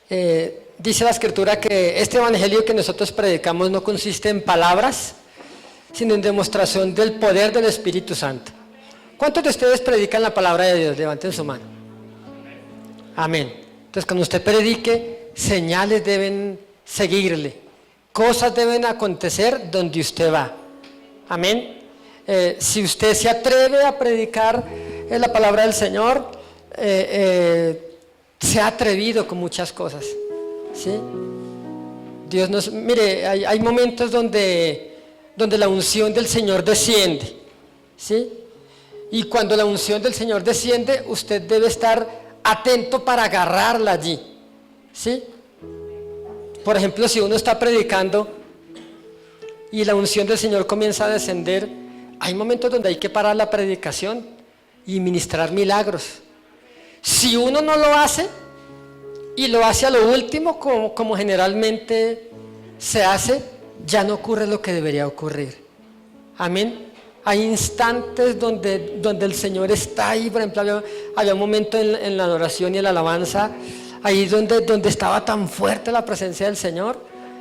que dice la Escritura que este evangelio que nosotros predicamos no consiste en palabras, sino en demostración del poder del Espíritu Santo. ¿Cuántos de ustedes predican la palabra de Dios? Levanten su mano. Amén. Entonces, cuando usted predique, señales deben seguirle, cosas deben acontecer donde usted va. Amén. Si usted se atreve a predicar la palabra del Señor, se ha atrevido con muchas cosas, ¿sí? Dios nos, mire, hay momentos donde la unción del Señor desciende, ¿sí? Y cuando la unción del Señor desciende, usted debe estar atento para agarrarla allí, ¿sí? Por ejemplo, si uno está predicando y la unción del Señor comienza a descender, hay momentos donde hay que parar la predicación y ministrar milagros. Si uno no lo hace y lo hace a lo último, como generalmente se hace, ya no ocurre lo que debería ocurrir. Amén. Hay instantes donde el Señor está ahí. Por ejemplo, había un momento en la adoración y en la alabanza, ahí donde estaba tan fuerte la presencia del Señor.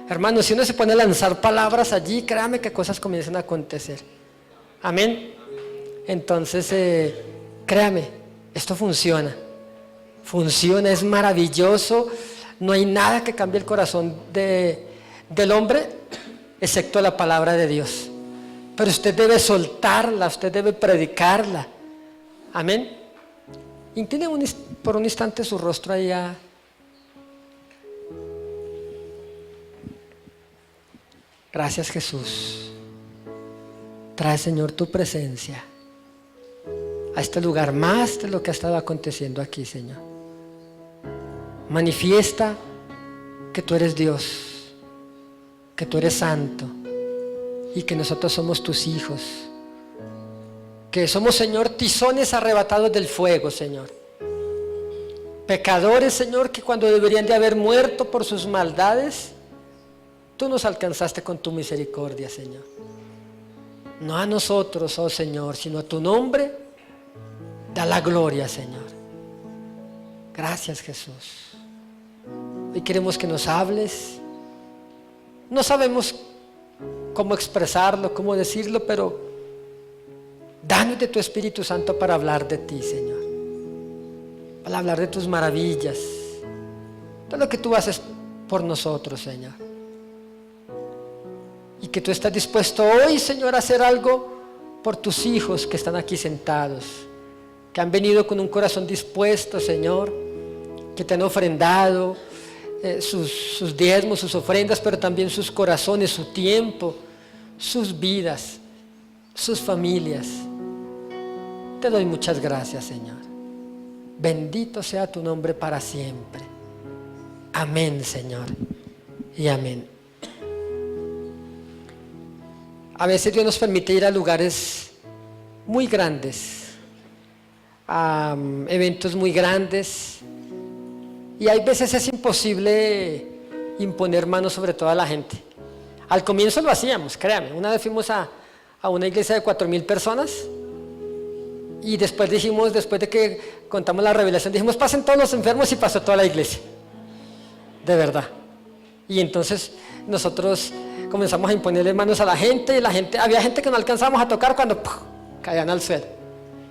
Hermano, si uno se pone a lanzar palabras allí, créame que cosas comienzan a acontecer. Amén. Entonces, créame, esto funciona, es maravilloso. No hay nada que cambie el corazón del hombre, excepto la palabra de Dios. Pero usted debe soltarla, usted debe predicarla. Amén. Incline por un instante su rostro allá. Gracias, Jesús. Trae, Señor, tu presencia a este lugar más de lo que ha estado aconteciendo aquí, Señor. Manifiesta que tú eres Dios, que tú eres santo y que nosotros somos tus hijos, que somos, Señor, tizones arrebatados del fuego, Señor. Pecadores, Señor, que cuando deberían de haber muerto por sus maldades, tú nos alcanzaste con tu misericordia, Señor. No a nosotros, oh Señor, sino a tu nombre, da la gloria, Señor. Gracias, Jesús. Hoy queremos que nos hables. No sabemos cómo expresarlo, cómo decirlo, pero danos de tu Espíritu Santo para hablar de ti, Señor. Para hablar de tus maravillas, de lo que tú haces por nosotros, Señor. Y que tú estás dispuesto hoy, Señor, a hacer algo por tus hijos que están aquí sentados, que han venido con un corazón dispuesto, Señor, que te han ofrendado sus diezmos, sus ofrendas, pero también sus corazones, su tiempo, sus vidas, sus familias. Te doy muchas gracias, Señor. Bendito sea tu nombre para siempre. Amén, Señor, y amén. A veces Dios nos permite ir a lugares muy grandes, a eventos muy grandes, y hay veces es imposible imponer manos sobre toda la gente. Al comienzo lo hacíamos, créame. Una vez fuimos a una iglesia de 4,000 personas y después dijimos, después de que contamos la revelación, dijimos, pasen todos los enfermos, y pasó toda la iglesia, de verdad. Y entonces nosotros comenzamos a imponerle manos a la gente, y había gente que no alcanzábamos a tocar cuando caían al suelo.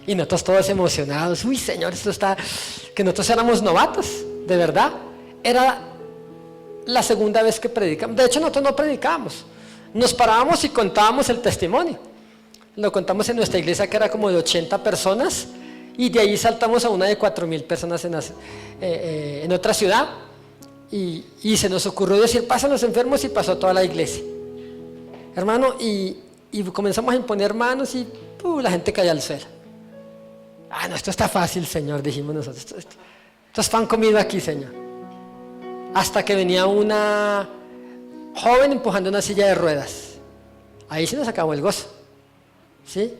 Y nosotros todos emocionados, uy, Señor, esto está, que nosotros éramos novatos, de verdad. Era la segunda vez que predicamos. De hecho, nosotros no predicábamos, nos parábamos y contábamos el testimonio. Lo contamos en nuestra iglesia, que era como de 80 personas, y de ahí saltamos a una de 4,000 personas en otra ciudad. Y se nos ocurrió decir, pasan los enfermos, y pasó toda la iglesia, hermano, y comenzamos a imponer manos y la gente caía al suelo. No, esto está fácil, Señor, dijimos nosotros, esto es pan comido aquí, Señor. Hasta que venía una joven empujando una silla de ruedas. Ahí sí nos acabó el gozo, ¿sí?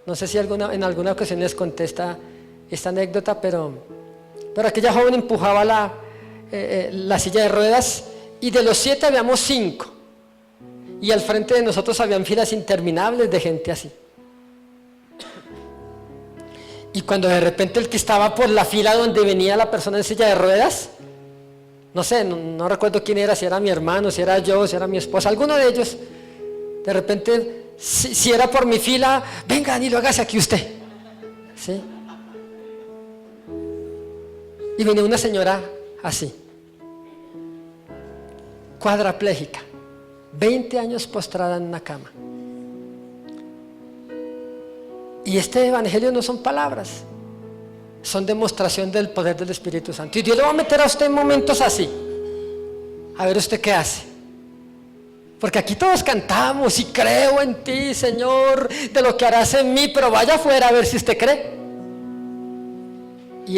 No sé si en alguna ocasión les conté esta anécdota, pero aquella joven empujaba la silla de ruedas, y de los 7 habíamos 5, y al frente de nosotros habían filas interminables de gente así. Y cuando de repente el que estaba por la fila donde venía la persona en silla de ruedas, no sé, no recuerdo quién era, si era mi hermano, si era yo, si era mi esposa, alguno de ellos, de repente, si era por mi fila, venga Danilo, hágase aquí usted, ¿sí? Y venía una señora así, cuadraplégica, 20 años postrada en una cama. Y este evangelio no son palabras, son demostración del poder del Espíritu Santo. Y Dios le va a meter a usted en momentos así. A ver usted qué hace. Porque aquí todos cantamos y creo en ti, Señor, de lo que harás en mí, pero vaya afuera a ver si usted cree. Y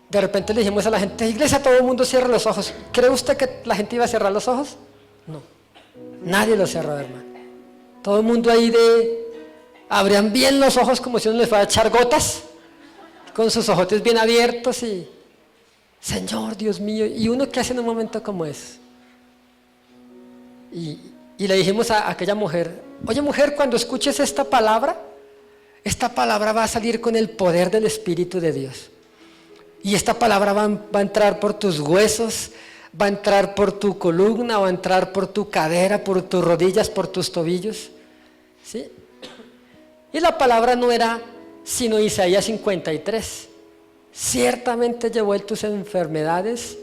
de repente le dijimos a la gente, iglesia, todo el mundo cierra los ojos. ¿Cree usted que la gente iba a cerrar los ojos? No, nadie los cerró, hermano. Todo el mundo ahí abrían bien los ojos como si uno les fuera a echar gotas, con sus ojotes bien abiertos y, Señor, Dios mío, ¿y uno qué hace en un momento como ese? Y le dijimos a aquella mujer, oye mujer, cuando escuches esta palabra va a salir con el poder del Espíritu de Dios. Y esta palabra va a entrar por tus huesos, va a entrar por tu columna, va a entrar por tu cadera, por tus rodillas, por tus tobillos. ¿Sí? Y la palabra no era sino Isaías 53. Ciertamente llevó él tus enfermedades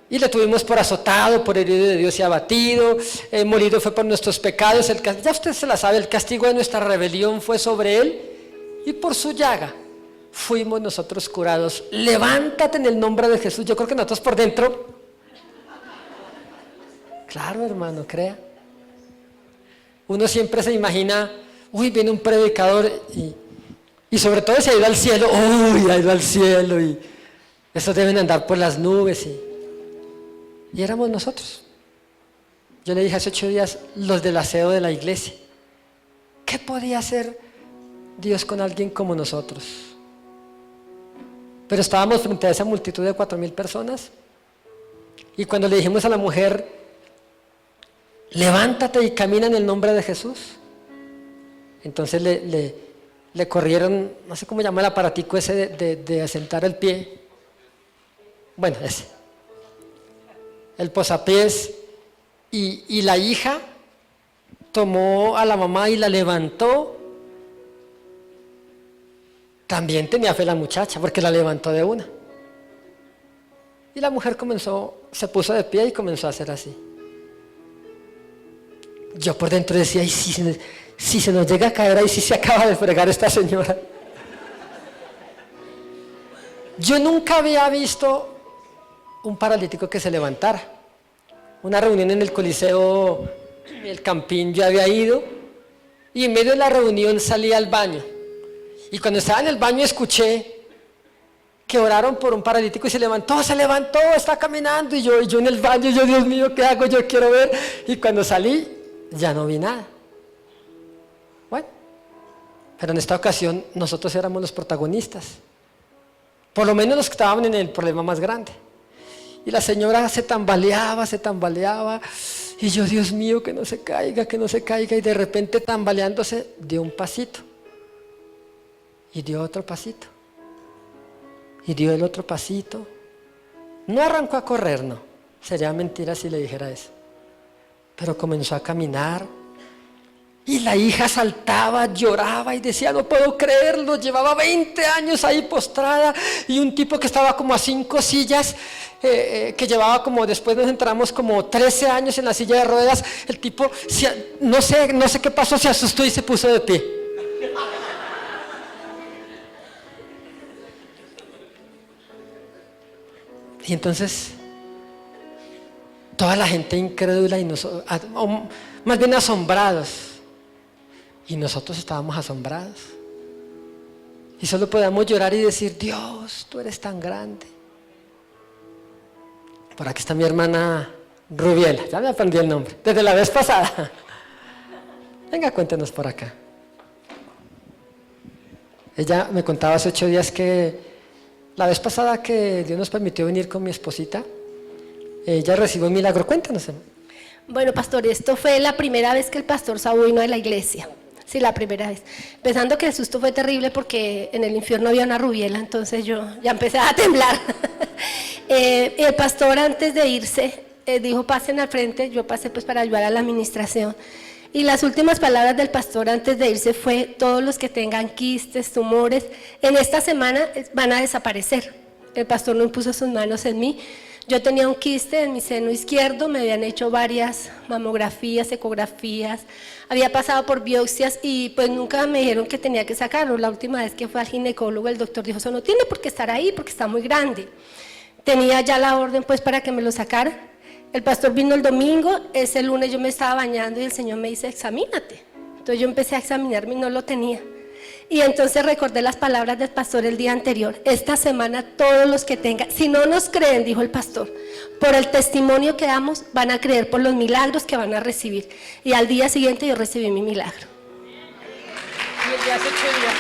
y le tuvimos por azotado, por herido de Dios y abatido, molido fue por nuestros pecados, ya usted se la sabe, el castigo de nuestra rebelión fue sobre él y por su llaga fuimos nosotros curados. Levántate en el nombre de Jesús. Yo creo que nosotros por dentro, claro hermano, crea. Uno siempre se imagina, uy, viene un predicador y sobre todo se ha ido al cielo, uy, ha ido al cielo y esos deben andar por las nubes y éramos nosotros. Yo le dije hace 8 días, los del aseo de la iglesia, ¿qué podía hacer Dios con alguien como nosotros? Pero estábamos frente a esa multitud de 4,000 personas y cuando le dijimos a la mujer, levántate y camina en el nombre de Jesús, entonces le corrieron, no sé cómo llama el aparatico ese de asentar el pie, bueno, ese, el posapiés, y la hija tomó a la mamá y la levantó. También tenía fe la muchacha porque la levantó de una, y la mujer se puso de pie y comenzó a hacer así. Yo por dentro decía, y si se nos llega a caer ahí, si se acaba de fregar esta señora. Yo nunca había visto un paralítico que se levantara. Una reunión en el Coliseo, el Campín, yo había ido, y en medio de la reunión salí al baño. Y cuando estaba en el baño escuché que oraron por un paralítico y se levantó, está caminando, y yo en el baño, Dios mío, ¿qué hago? Yo quiero ver. Y cuando salí, ya no vi nada. Bueno, pero en esta ocasión nosotros éramos los protagonistas, por lo menos los que estaban en el problema más grande. Y la señora se tambaleaba, y yo, Dios mío, que no se caiga, y de repente tambaleándose dio un pasito, y dio otro pasito, y dio el otro pasito. No arrancó a correr, no, sería mentira si le dijera eso, pero comenzó a caminar. Y la hija saltaba, lloraba y decía, no puedo creerlo, llevaba 20 años ahí postrada, y un tipo que estaba como a 5 sillas, que llevaba como, después nos entramos como 13 años en la silla de ruedas, el tipo, no sé qué pasó, se asustó y se puso de pie. Y entonces, toda la gente incrédula y más bien asombrados. Y nosotros estábamos asombrados. Y solo podíamos llorar y decir, Dios, tú eres tan grande. Por aquí está mi hermana Rubiela, ya me aprendí el nombre, desde la vez pasada. Venga, cuéntenos por acá. Ella me contaba hace 8 días que la vez pasada que Dios nos permitió venir con mi esposita, ella recibió un milagro. Cuéntanos. Bueno, pastor, esto fue la primera vez que el pastor Saúl vino a la iglesia. Sí, la primera vez. Pensando que el susto fue terrible porque en el infierno había una rubiela, entonces yo ya empecé a temblar. El pastor antes de irse dijo, pasen al frente, yo pasé pues para ayudar a la administración. Y las últimas palabras del pastor antes de irse fue, todos los que tengan quistes, tumores, en esta semana van a desaparecer. El pastor no impuso sus manos en mí. Yo tenía un quiste en mi seno izquierdo, me habían hecho varias mamografías, ecografías, había pasado por biopsias y pues nunca me dijeron que tenía que sacarlo. La última vez que fue al ginecólogo, el doctor dijo, eso no tiene por qué estar ahí porque está muy grande. Tenía ya la orden pues para que me lo sacara. El pastor vino el domingo, ese lunes yo me estaba bañando y el Señor me dice, examínate. Entonces yo empecé a examinarme y no lo tenía. Y entonces recordé las palabras del pastor el día anterior. Esta semana todos los que tengan, si no nos creen, dijo el pastor, por el testimonio que damos, van a creer por los milagros que van a recibir. Y al día siguiente yo recibí mi milagro. Y el de hace 8 días.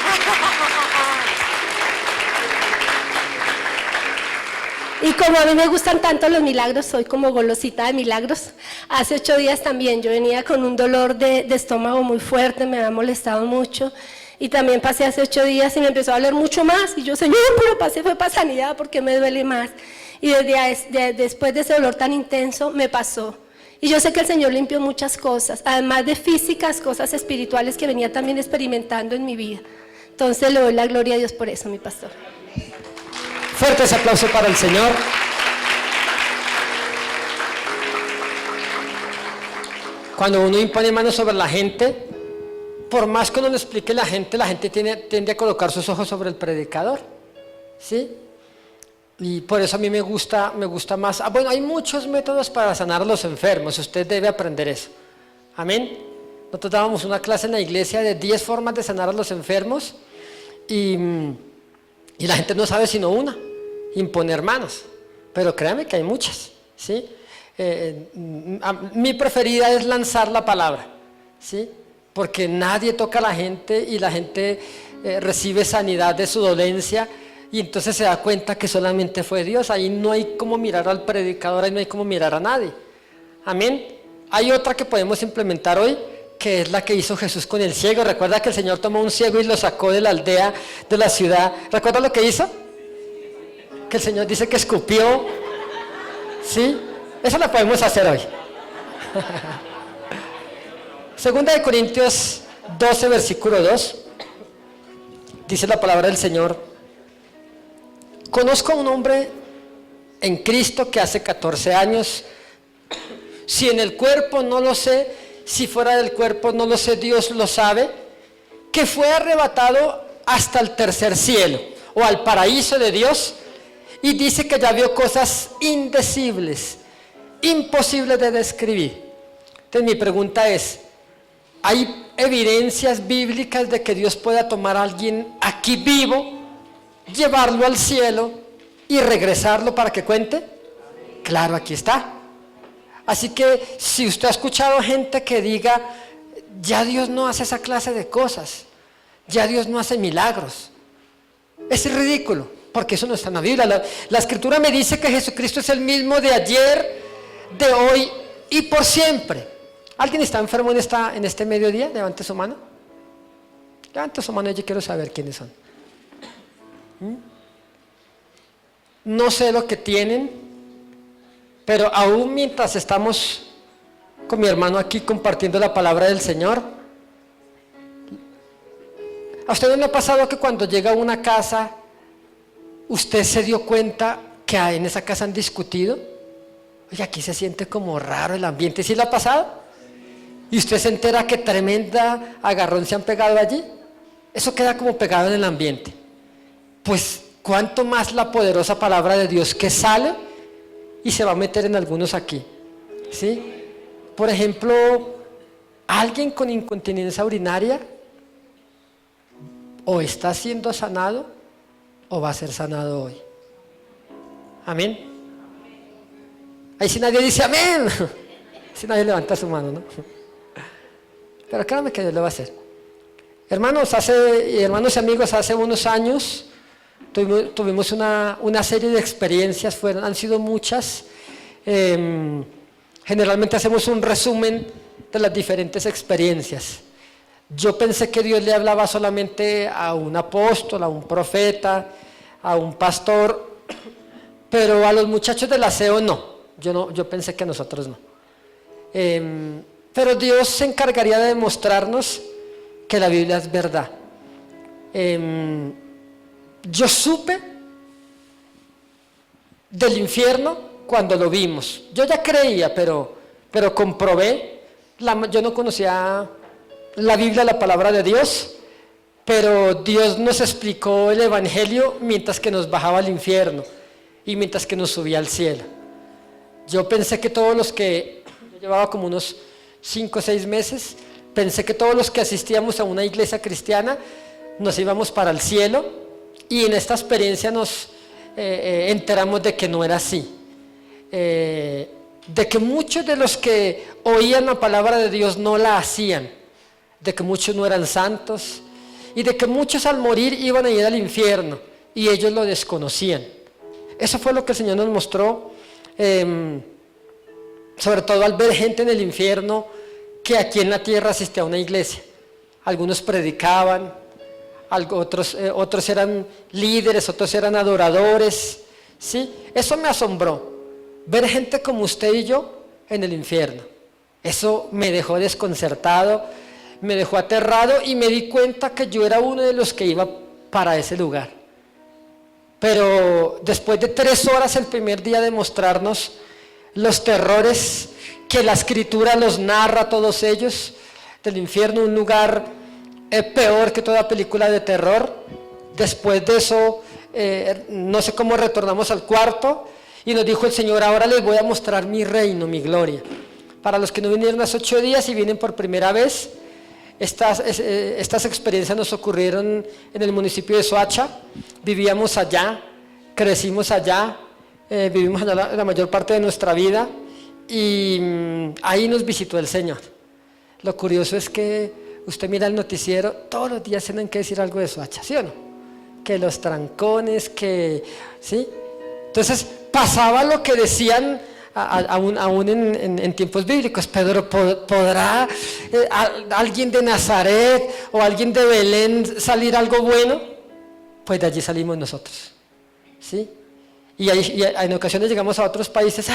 Y como a mí me gustan tanto los milagros, soy como golosita de milagros. Hace 8 días también yo venía con un dolor de estómago muy fuerte, me había molestado mucho. Y también pasé hace 8 días y me empezó a doler mucho más. Y yo, Señor, pero pasé fue para sanidad porque me duele más. Y después de ese dolor tan intenso me pasó. Y yo sé que el Señor limpió muchas cosas, además de físicas, cosas espirituales que venía también experimentando en mi vida. Entonces le doy la gloria a Dios por eso, mi pastor. Fuertes aplausos para el Señor. Cuando uno impone manos sobre la gente, por más que uno le explique a la gente tiende a colocar sus ojos sobre el predicador, ¿sí? Y por eso a mí me gusta más. Bueno, hay muchos métodos para sanar a los enfermos, usted debe aprender eso. Amén. Nosotros dábamos una clase en la iglesia de 10 formas de sanar a los enfermos y la gente no sabe sino una, imponer manos. Pero créame que hay muchas, ¿sí? Mi preferida es lanzar la palabra, ¿sí? Porque nadie toca a la gente y la gente recibe sanidad de su dolencia y entonces se da cuenta que solamente fue Dios. Ahí no hay como mirar al predicador, ahí no hay como mirar a nadie. Amén. Hay otra que podemos implementar hoy, que es la que hizo Jesús con el ciego. Recuerda que el Señor tomó un ciego y lo sacó de la aldea, de la ciudad. ¿Recuerda lo que hizo? Que el Señor dice que escupió. ¿Sí? Eso lo podemos hacer hoy. Segunda de Corintios 12, versículo 2, dice la palabra del Señor: conozco a un hombre en Cristo que hace 14 años, si en el cuerpo no lo sé, si fuera del cuerpo no lo sé, Dios lo sabe, que fue arrebatado hasta el tercer cielo, o al paraíso de Dios, y dice que ya vio cosas indecibles, imposibles de describir. Entonces mi pregunta es, ¿hay evidencias bíblicas de que Dios pueda tomar a alguien aquí vivo, llevarlo al cielo y regresarlo para que cuente? Claro, aquí está. Así que si usted ha escuchado gente que diga, ya Dios no hace esa clase de cosas, ya Dios no hace milagros, es ridículo, porque eso no está en la Biblia. La Escritura me dice que Jesucristo es el mismo de ayer, de hoy y por siempre. ¿Alguien está enfermo en este mediodía? Levante su mano. Levante su mano, yo quiero saber quiénes son. No sé lo que tienen, pero aún mientras estamos con mi hermano aquí compartiendo la palabra del Señor, ¿a usted no le ha pasado que cuando llega a una casa, usted se dio cuenta que en esa casa han discutido? Oye, aquí se siente como raro el ambiente. ¿Sí le ha pasado? Y usted se entera que tremenda agarrón se han pegado allí. Eso queda como pegado en el ambiente. Pues cuánto más la poderosa palabra de Dios que sale y se va a meter en algunos aquí, ¿sí? Por ejemplo, alguien con incontinencia urinaria o está siendo sanado o va a ser sanado hoy. Amén. Ahí si nadie dice amén, si nadie levanta su mano, ¿no? Pero créanme que Dios lo va a hacer. Hermanos y amigos, hace unos años tuvimos una serie de experiencias, han sido muchas. Generalmente hacemos un resumen de las diferentes experiencias. Yo pensé que Dios le hablaba solamente a un apóstol, a un profeta, a un pastor, pero a los muchachos del aseo no. Yo pensé que a nosotros no. Pero Dios se encargaría de demostrarnos que la Biblia es verdad. Yo supe del infierno cuando lo vimos. Yo ya creía, pero comprobé. Yo no conocía la Biblia, la palabra de Dios, pero Dios nos explicó el Evangelio mientras que nos bajaba al infierno y mientras que nos subía al cielo. Yo pensé que todos los que, yo llevaba como unos 5 o 6 meses, pensé que todos los que asistíamos a una iglesia cristiana nos íbamos para el cielo, y en esta experiencia nos enteramos de que no era así. De que muchos de los que oían la palabra de Dios no la hacían, de que muchos no eran santos, y de que muchos al morir iban a ir al infierno y ellos lo desconocían. Eso fue lo que el Señor nos mostró, sobre todo al ver gente en el infierno que aquí en la tierra asistía a una iglesia. Algunos predicaban, otros eran líderes, otros eran adoradores, ¿sí? Eso me asombró, ver gente como usted y yo en el infierno. Eso me dejó desconcertado, me dejó aterrado, y me di cuenta que yo era uno de los que iba para ese lugar. Pero después de 3 horas el primer día de mostrarnos los terrores que la Escritura los narra, todos ellos, del infierno, un lugar peor que toda película de terror. Después de eso, no sé cómo retornamos al cuarto, y nos dijo el Señor: ahora les voy a mostrar mi reino, mi gloria. Para los que no vinieron hace 8 días y vienen por primera vez, estas experiencias nos ocurrieron en el municipio de Soacha. Vivíamos allá, crecimos allá, vivimos allá la mayor parte de nuestra vida, y ahí nos visitó el Señor. Lo curioso es que usted mira el noticiero, todos los días tienen que decir algo de Soacha, ¿sí o no? Que los trancones, que... ¿sí? Entonces pasaba lo que decían aún en tiempos bíblicos. Pedro, ¿podrá alguien de Nazaret o alguien de Belén salir algo bueno? Pues de allí salimos nosotros, ¿sí? Y en ocasiones llegamos a otros países: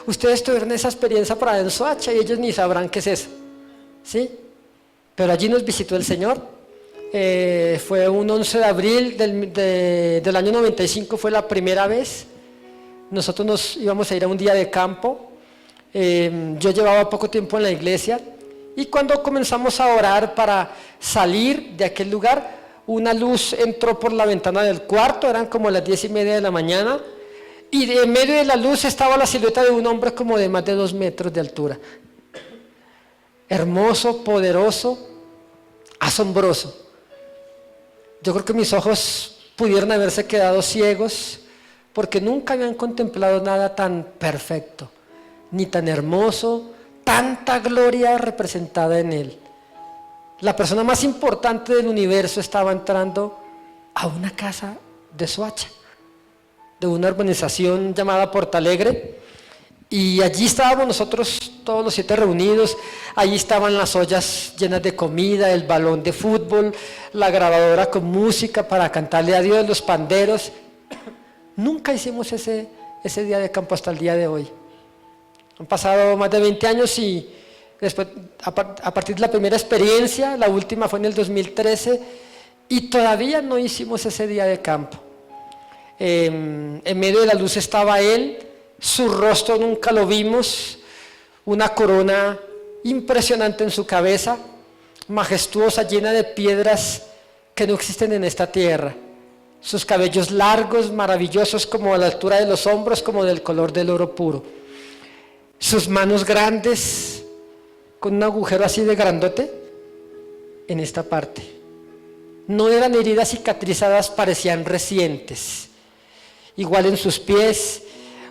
ustedes tuvieron esa experiencia por allá en Soacha, y ellos ni sabrán qué es eso, ¿sí? Pero allí nos visitó el Señor. Fue un 11 de abril del año 95, fue la primera vez. Nosotros nos íbamos a ir a un día de campo. Yo llevaba poco tiempo en la iglesia, y cuando comenzamos a orar para salir de aquel lugar, una luz entró por la ventana del cuarto. Eran como las 10:30 de la mañana, y en medio de la luz estaba la silueta de un hombre como de más de 2 metros de altura. Hermoso, poderoso, asombroso. Yo creo que mis ojos pudieron haberse quedado ciegos, porque nunca habían contemplado nada tan perfecto, ni tan hermoso, tanta gloria representada en él. La persona más importante del universo estaba entrando a una casa de Soacha, de una urbanización llamada Portalegre, y allí estábamos nosotros todos los 7 reunidos. Allí estaban las ollas llenas de comida, el balón de fútbol, la grabadora con música para cantarle a Dios, los panderos. Nunca hicimos ese día de campo hasta el día de hoy. Han pasado más de 20 años, y después, a partir de la primera experiencia, la última fue en el 2013, y todavía no hicimos ese día de campo. En medio de la luz estaba él, su rostro nunca lo vimos, una corona impresionante en su cabeza, majestuosa, llena de piedras que no existen en esta tierra. Sus cabellos largos, maravillosos, como a la altura de los hombros, como del color del oro puro. Sus manos grandes, con un agujero así de grandote en esta parte. No eran heridas cicatrizadas, parecían recientes. Igual en sus pies,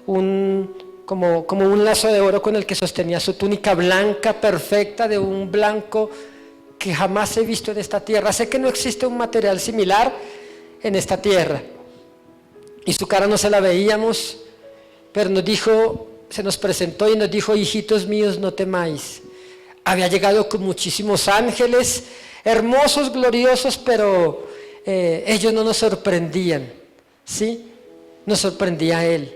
como un lazo de oro con el que sostenía su túnica blanca, perfecta, de un blanco que jamás he visto en esta tierra. Sé que no existe un material similar en esta tierra, y su cara no se la veíamos, pero se nos presentó y nos dijo: hijitos míos, no temáis. Había llegado con muchísimos ángeles, hermosos, gloriosos, pero ellos no nos sorprendían, ¿sí? Nos sorprendía Él.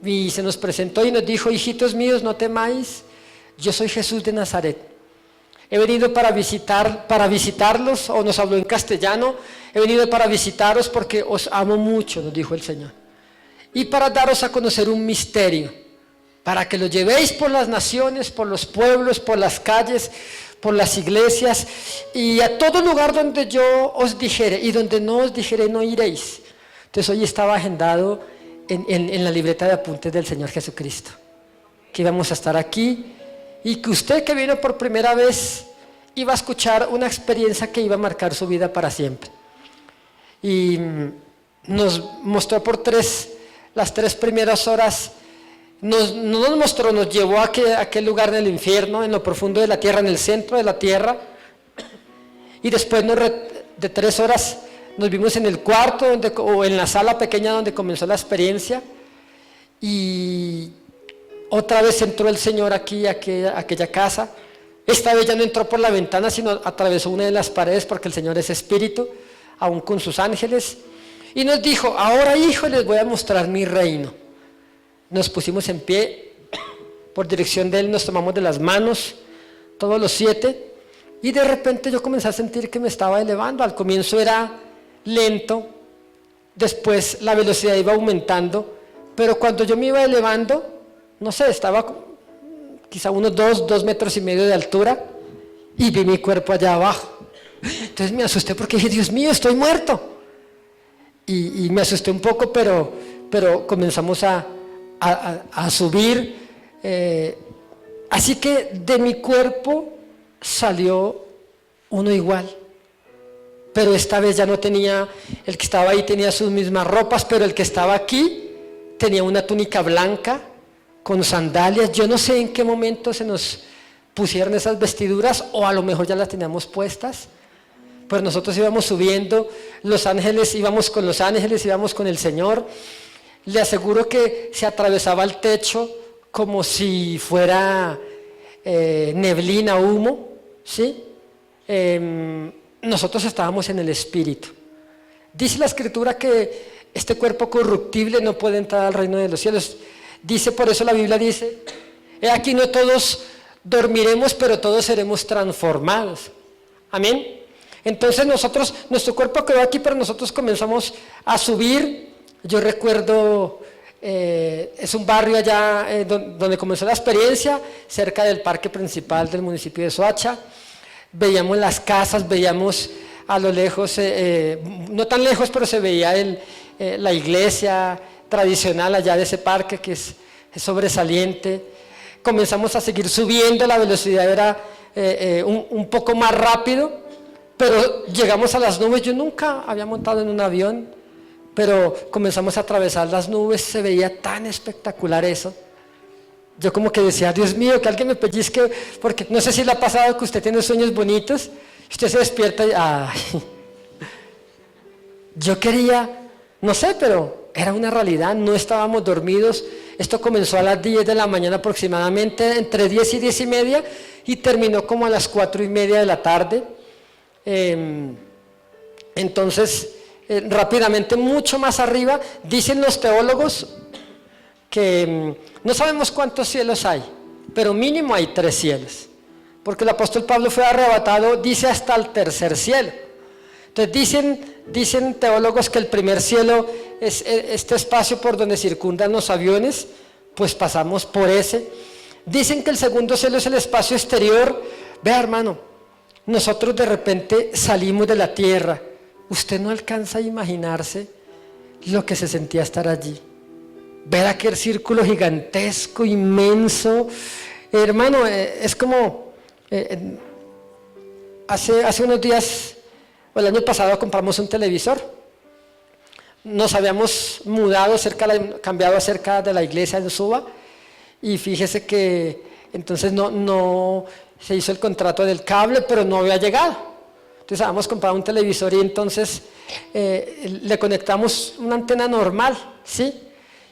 Y se nos presentó y nos dijo: hijitos míos, no temáis, yo soy Jesús de Nazaret. He venido para visitarlos, o nos habló en castellano, he venido para visitaros porque os amo mucho, nos dijo el Señor. Y para daros a conocer un misterio, para que lo llevéis por las naciones, por los pueblos, por las calles, por las iglesias, y a todo lugar donde yo os dijere, y donde no os dijere no iréis. Entonces hoy estaba agendado en la libreta de apuntes del Señor Jesucristo, que íbamos a estar aquí, y que usted que vino por primera vez iba a escuchar una experiencia que iba a marcar su vida para siempre. Y nos mostró por las tres primeras horas, no nos mostró, nos llevó a aquel lugar en el infierno, en lo profundo de la tierra, en el centro de la tierra, y después de 3 horas nos vimos en el cuarto o en la sala pequeña donde comenzó la experiencia, y otra vez entró el Señor aquí, a aquella casa. Esta vez ya no entró por la ventana, sino atravesó una de las paredes, porque el Señor es espíritu, aún con sus ángeles, y nos dijo: ahora, hijo, les voy a mostrar mi reino. Nos pusimos en pie, por dirección de Él nos tomamos de las manos, todos los 7, y de repente yo comencé a sentir que me estaba elevando. Al comienzo era lento, después la velocidad iba aumentando, pero cuando yo me iba elevando, no sé, estaba quizá unos 2 metros y medio de altura, y vi mi cuerpo allá abajo. Entonces me asusté porque dije: Dios mío, estoy muerto. Y me asusté un poco, pero comenzamos a subir. Así que de mi cuerpo salió uno igual, pero esta vez ya no tenía, el que estaba ahí tenía sus mismas ropas, pero el que estaba aquí tenía una túnica blanca con sandalias. Yo no sé en qué momento se nos pusieron esas vestiduras, o a lo mejor ya las teníamos puestas, pero nosotros íbamos subiendo, los ángeles, íbamos con los ángeles, íbamos con el Señor. Le aseguro que se atravesaba el techo como si fuera neblina, humo, ¿sí? Nosotros estábamos en el Espíritu. Dice la Escritura que este cuerpo corruptible no puede entrar al reino de los cielos. Dice, por eso la Biblia dice: he aquí no todos dormiremos, pero todos seremos transformados. Amén. Entonces nuestro cuerpo quedó aquí, pero nosotros comenzamos a subir. Yo recuerdo, es un barrio allá donde comenzó la experiencia, cerca del parque principal del municipio de Soacha. Veíamos las casas, veíamos a lo lejos, no tan lejos, pero se veía la iglesia tradicional allá de ese parque, que es sobresaliente. Comenzamos a seguir subiendo, la velocidad era un poco más rápido, pero llegamos a las nubes. Yo nunca había montado en un avión, pero comenzamos a atravesar las nubes, se veía tan espectacular eso. Yo como que decía: Dios mío, que alguien me pellizque, porque no sé si le ha pasado que usted tiene sueños bonitos, y usted se despierta y ¡ay! Yo quería, no sé, pero era una realidad, no estábamos dormidos. Esto comenzó a las 10 de la mañana aproximadamente, entre 10 y 10 y media, y terminó como a las 4 y media de la tarde. Entonces, rápidamente, mucho más arriba, dicen los teólogos que no sabemos cuántos cielos hay, pero mínimo hay 3 cielos, porque el apóstol Pablo fue arrebatado, dice, hasta el 3er cielo. Entonces dicen teólogos que el primer cielo es este espacio por donde circundan los aviones, pues pasamos por ese. Dicen que el segundo cielo es el espacio exterior. Vea, hermano, nosotros de repente salimos de la tierra. Usted no alcanza a imaginarse lo que se sentía estar allí. Ver aquel círculo gigantesco, inmenso. Hermano, es como hace unos días, o el año pasado, compramos un televisor. Nos habíamos mudado cambiado cerca de la iglesia en Suba, y fíjese que entonces no se hizo el contrato del cable, pero no había llegado. Entonces habíamos comprado un televisor y entonces le conectamos una antena normal, ¿sí?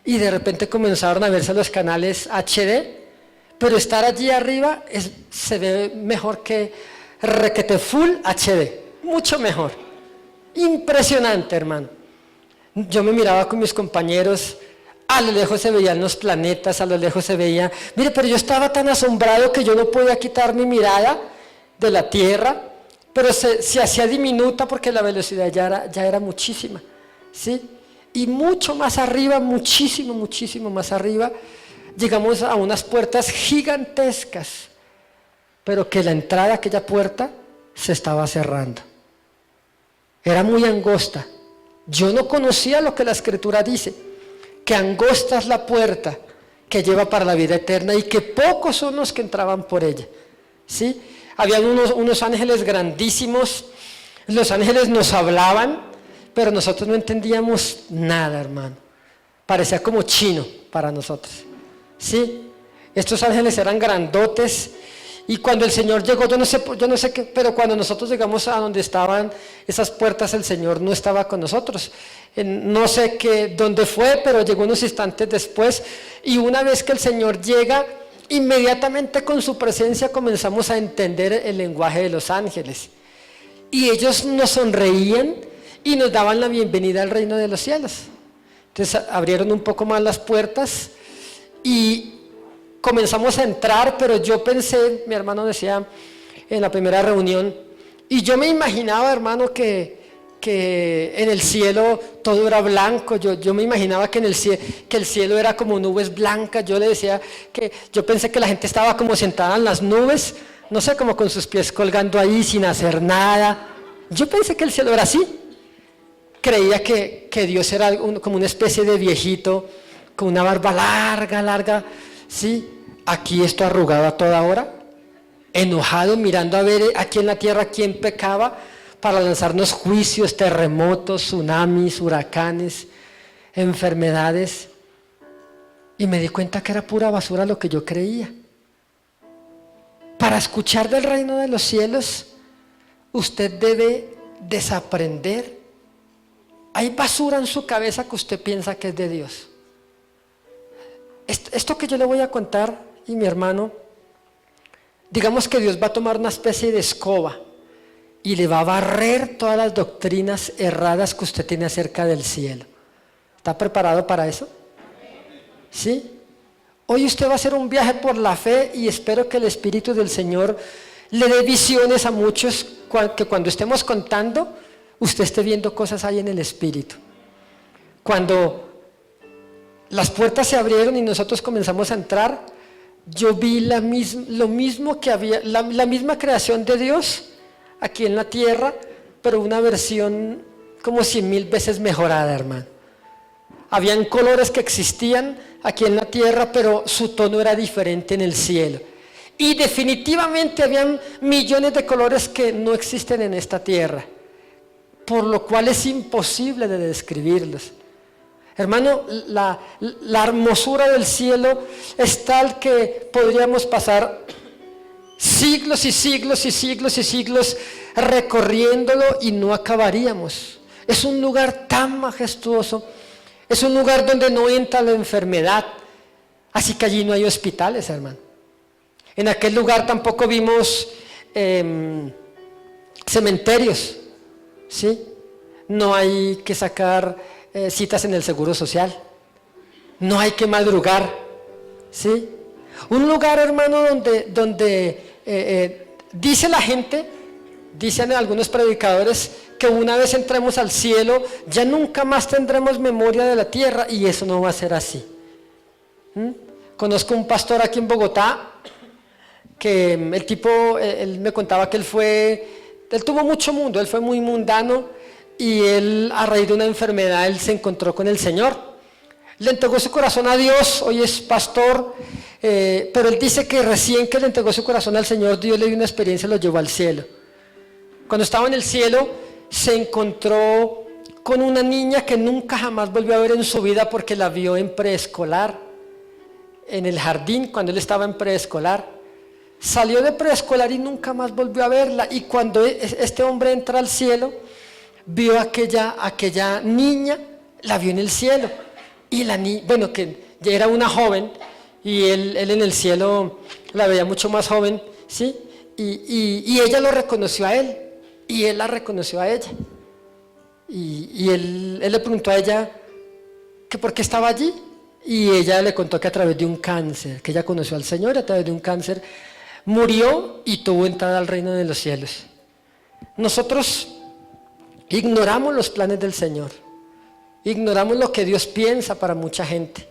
Y de repente comenzaron a verse los canales HD, pero estar allí arriba se ve mejor que requete full HD, mucho mejor. Impresionante, hermano. Yo me miraba con mis compañeros, a lo lejos se veían los planetas, a lo lejos se veía, mire, pero yo estaba tan asombrado que yo no podía quitar mi mirada de la Tierra, pero se hacía diminuta porque la velocidad ya era muchísima, ¿sí? Y mucho más arriba, muchísimo más arriba, llegamos a unas puertas gigantescas, pero que la entrada a aquella puerta se estaba cerrando. Era muy angosta. Yo no conocía lo que la Escritura dice, que angosta es la puerta que lleva para la vida eterna y que pocos son los que entraban por ella, ¿sí? Habían unos ángeles grandísimos, los ángeles nos hablaban, pero nosotros no entendíamos nada, hermano. Parecía como chino para nosotros, ¿sí? Estos ángeles eran grandotes y cuando el Señor llegó, yo no sé qué, pero cuando nosotros llegamos a donde estaban esas puertas, el Señor no estaba con nosotros. No sé dónde fue, pero llegó unos instantes después y una vez que el Señor llega, inmediatamente con su presencia comenzamos a entender el lenguaje de los ángeles. Y ellos nos sonreían y nos daban la bienvenida al reino de los cielos. Entonces abrieron un poco más las puertas y comenzamos a entrar, pero yo pensé, mi hermano decía en la primera reunión, y yo me imaginaba, hermano, que en el cielo todo era blanco. Yo me imaginaba que el cielo era como nubes blancas. Yo le decía que yo pensé que la gente estaba como sentada en las nubes, no sé, como con sus pies colgando ahí sin hacer nada. Yo pensé que el cielo era así. Creía que Dios era como una especie de viejito con una barba larga, ¿sí? Aquí esto arrugado a toda hora, enojado, mirando a ver aquí en la tierra quién pecaba, para lanzarnos juicios, terremotos, tsunamis, huracanes, enfermedades. Y me di cuenta que era pura basura lo que yo creía. Para escuchar del reino de los cielos, usted debe desaprender. Hay basura en su cabeza que usted piensa que es de Dios. Esto que yo le voy a contar, y mi hermano, digamos que Dios va a tomar una especie de escoba y le va a barrer todas las doctrinas erradas que usted tiene acerca del cielo. ¿Está preparado para eso? ¿Sí? Hoy usted va a hacer un viaje por la fe y espero que el Espíritu del Señor le dé visiones a muchos, que cuando estemos contando, usted esté viendo cosas ahí en el Espíritu. Cuando las puertas se abrieron y nosotros comenzamos a entrar, yo vi lo mismo que había, la misma creación de Dios aquí en la tierra, pero una versión como 100,000 veces mejorada, hermano. Habían colores que existían aquí en la tierra, pero su tono era diferente en el cielo. Y definitivamente habían millones de colores que no existen en esta tierra, por lo cual es imposible de describirlos. Hermano, la hermosura del cielo es tal que podríamos pasar siglos y siglos y siglos y siglos recorriéndolo y no acabaríamos. Es un lugar tan majestuoso, es un lugar donde no entra la enfermedad, así que allí no hay hospitales, hermano. En aquel lugar tampoco vimos cementerios, ¿sí? No hay que sacar citas en el Seguro Social, no hay que madrugar, ¿sí? Un lugar, hermano, donde dice la gente, dicen algunos predicadores, que una vez entremos al cielo, ya nunca más tendremos memoria de la tierra, y eso no va a ser así. Conozco un pastor aquí en Bogotá, que el tipo, él me contaba que él tuvo mucho mundo, él fue muy mundano, y él, a raíz de una enfermedad, él se encontró con el Señor. Le entregó su corazón a Dios, hoy es pastor, pero él dice que recién que le entregó su corazón al Señor, Dios le dio una experiencia y lo llevó al cielo. Cuando estaba en el cielo, se encontró con una niña que nunca jamás volvió a ver en su vida porque la vio en preescolar, en el jardín, cuando él estaba en preescolar. Salió de preescolar y nunca más volvió a verla. Y cuando este hombre entra al cielo, vio a aquella niña, la vio en el cielo. Y la niña, bueno, que ya era una joven, y él en el cielo la veía mucho más joven, ¿sí? y ella lo reconoció a él, y él la reconoció a ella. Y él le preguntó a ella que por qué estaba allí, y ella le contó que a través de un cáncer, que ella conoció al Señor, a través de un cáncer, murió y tuvo entrada al reino de los cielos. Nosotros ignoramos los planes del Señor, ignoramos lo que Dios piensa para mucha gente.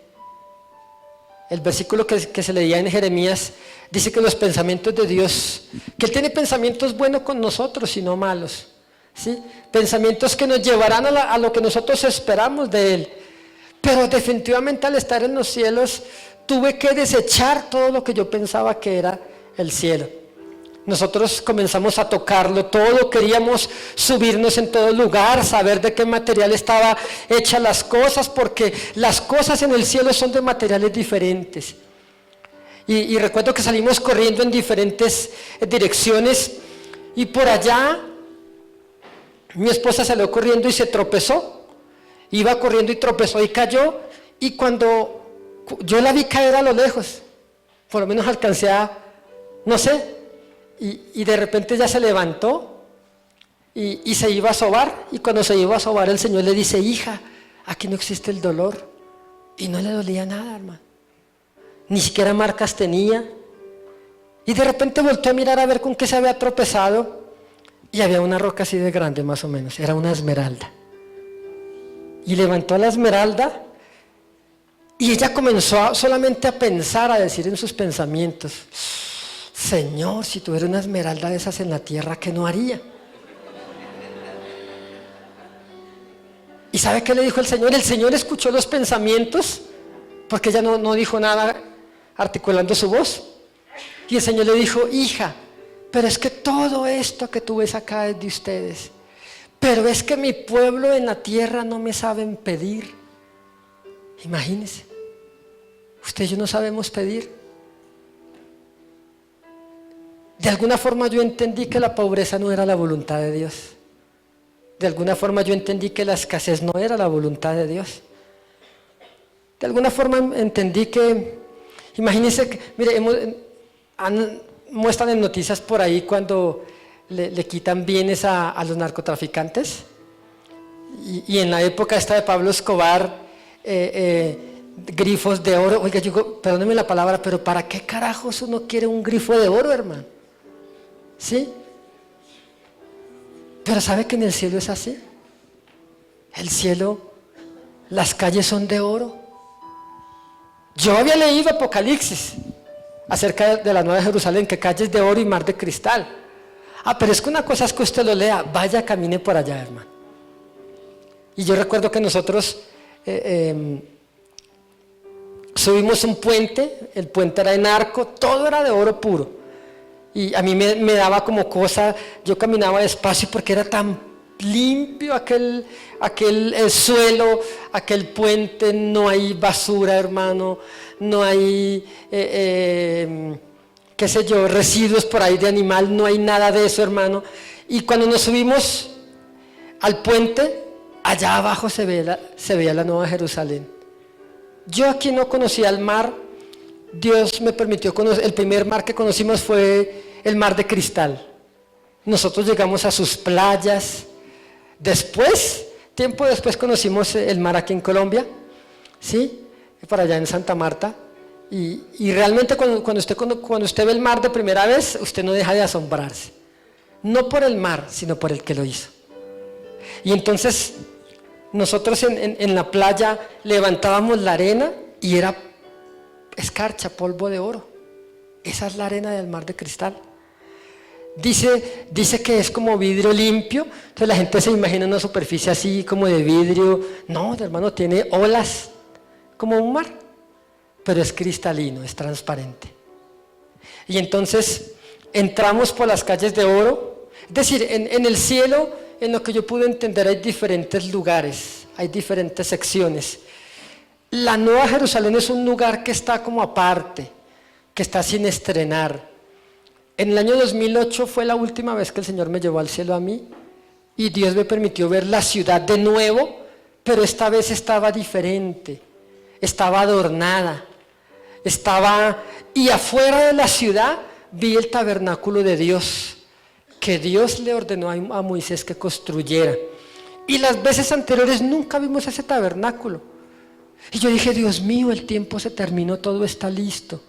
El versículo que se leía en Jeremías dice que los pensamientos de Dios, que Él tiene pensamientos buenos con nosotros y no malos, ¿sí? Pensamientos que nos llevarán a lo que nosotros esperamos de Él. Pero definitivamente al estar en los cielos tuve que desechar todo lo que yo pensaba que era el cielo. Nosotros comenzamos a tocarlo todo, queríamos subirnos en todo lugar, saber de qué material estaba hechas las cosas, porque las cosas en el cielo son de materiales diferentes. Y recuerdo que salimos corriendo en diferentes direcciones, y por allá mi esposa salió corriendo y se tropezó. Iba corriendo y tropezó y cayó, y cuando yo la vi caer a lo lejos, por lo menos alcancé a, no sé, y de repente ya se levantó y se iba a sobar, y cuando se iba a sobar el Señor le dice: hija, aquí no existe el dolor. Y no le dolía nada, hermano, ni siquiera marcas tenía. Y de repente volteó a mirar a ver con qué se había tropezado, y había una roca así de grande más o menos, era una esmeralda. Y levantó la esmeralda, y ella comenzó solamente a pensar, a decir en sus pensamientos: Señor, si tuviera una esmeralda de esas en la tierra, ¿qué no haría? ¿Y sabe qué le dijo el Señor? El Señor escuchó los pensamientos, porque ella no dijo nada articulando su voz. Y el Señor le dijo: hija, pero es que todo esto que tú ves acá es de ustedes. Pero es que mi pueblo en la tierra no me saben pedir. Imagínense, usted y yo no sabemos pedir. De alguna forma yo entendí que la pobreza no era la voluntad de Dios. De alguna forma yo entendí que la escasez no era la voluntad de Dios. De alguna forma entendí que, imagínense, mire, muestran en noticias por ahí cuando le quitan bienes a los narcotraficantes, y en la época esta de Pablo Escobar, grifos de oro. Oiga, yo digo, perdóneme la palabra, pero ¿para qué carajos uno quiere un grifo de oro, hermano? ¿Sí? Pero ¿sabe que en el cielo es así? El cielo, las calles son de oro. Yo había leído Apocalipsis acerca de la Nueva Jerusalén, que calles de oro y mar de cristal. Pero es que una cosa es que usted lo lea, vaya, camine por allá, hermano. Y yo recuerdo que nosotros subimos un puente, el puente era en arco, todo era de oro puro. Y a mí me daba como cosa, yo caminaba despacio porque era tan limpio aquel suelo, aquel puente, no hay basura, hermano, no hay, qué sé yo, residuos por ahí de animal, no hay nada de eso, hermano. Y cuando nos subimos al puente, allá abajo se veía la Nueva Jerusalén. Yo aquí no conocía el mar. Dios me permitió conocer, el primer mar que conocimos fue el mar de cristal. Nosotros llegamos a sus playas. Después, tiempo después, conocimos el mar aquí en Colombia, ¿sí? Para allá en Santa Marta. Y realmente cuando usted ve el mar de primera vez, usted no deja de asombrarse. No por el mar, sino por el que lo hizo. Y entonces, nosotros en la playa levantábamos la arena y era escarcha, polvo de oro. Esa es la arena del mar de cristal. Dice que es como vidrio limpio. Entonces la gente se imagina una superficie así como de vidrio. No, hermano, tiene olas como un mar, pero es cristalino, es transparente. Y entonces entramos por las calles de oro. Es decir, en el cielo, en lo que yo pude entender, hay diferentes lugares, hay diferentes secciones. La Nueva Jerusalén es un lugar que está como aparte, que está sin estrenar. En el año 2008 fue la última vez que el Señor me llevó al cielo a mí, y Dios me permitió ver la ciudad de nuevo, pero esta vez estaba diferente, estaba adornada, y afuera de la ciudad vi el tabernáculo de Dios, que Dios le ordenó a Moisés que construyera. Y las veces anteriores nunca vimos ese tabernáculo. Y yo dije, Dios mío, el tiempo se terminó, todo está listo.